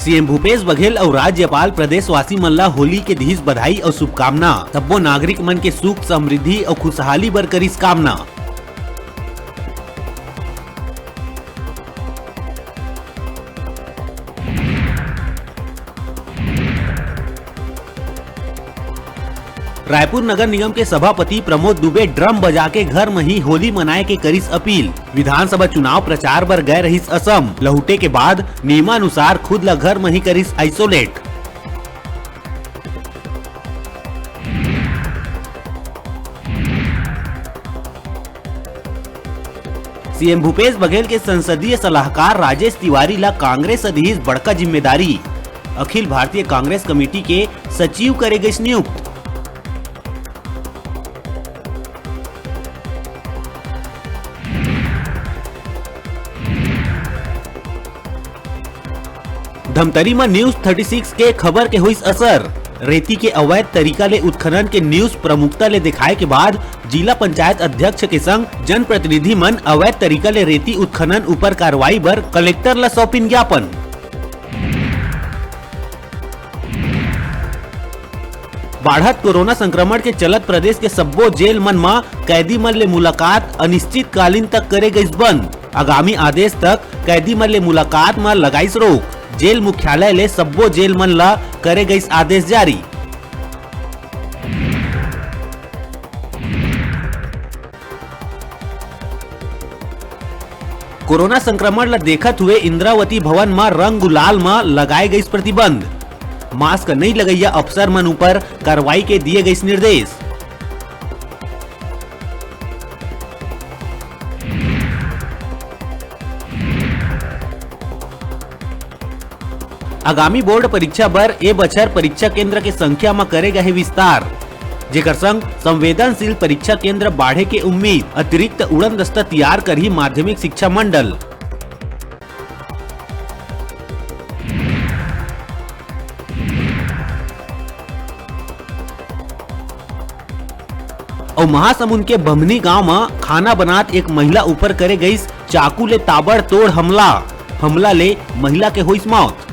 CM Bhupesh Baghel और राज्यपाल प्रदेशवासी मन ला होली के दिहिस बधाई और शुभकामना। सब्बो नागरिक मन के सुख समृद्धि और खुशहाली बर करिस कामना। रायपुर नगर निगम के सभापति प्रमोद दुबे ड्रम बजा के घर में ही होली मनाए के करिस अपील। विधानसभा चुनाव प्रचार बर गए रहिस असम, लहुटे के बाद नियमानुसार खुद ला घर में ही करिस आइसोलेट। सीएम भूपेश बघेल के संसदीय सलाहकार राजेश तिवारी ला कांग्रेस अधिस बड़का जिम्मेदारी। अखिल भारतीय कांग्रेस कमेटी के सचिव करे गए नियुक्त। धमतरी में न्यूज 36 के खबर के हुई असर। रेती के अवैध तरीका ले उत्खनन के न्यूज प्रमुखता ले दिखाए के बाद जिला पंचायत अध्यक्ष के संग जनप्रतिनिधि मन अवैध तरीका ले रेती उत्खनन ऊपर कार्रवाई बर कलेक्टर ला सौंपिन ज्ञापन। बढ़त कोरोना संक्रमण के चलत प्रदेश के सब्बो जेल मन में कैदी मन ले मुलाकात अनिश्चित कालीन तक करे गईस बंद। आगामी आदेश तक कैदी मन ले मुलाकात में लगाइस रोक। जेल मुख्यालय ले सब्बो जेल मन ला करे गईस आदेश जारी। कोरोना संक्रमण ला देखत हुए इंद्रावती भवन में रंग गुलाल में लगाए गईस प्रतिबंध। मास्क नहीं लगैया अफसर मन ऊपर कार्रवाई के दिए गईस निर्देश। आगामी बोर्ड परीक्षा बर ए बछर परीक्षा केंद्र के संख्या में करे गए विस्तार, जेकर संग संवेदनशील परीक्षा केंद्र बाढ़े के उम्मीद। अतिरिक्त उड़न दस्ता तैयार कर ही माध्यमिक शिक्षा मंडल। और महासमुंद के बमनी गांव में खाना बनात एक महिला ऊपर करे गई चाकू ले ताबड़तोड़ हमला ले महिला के हुई मौत।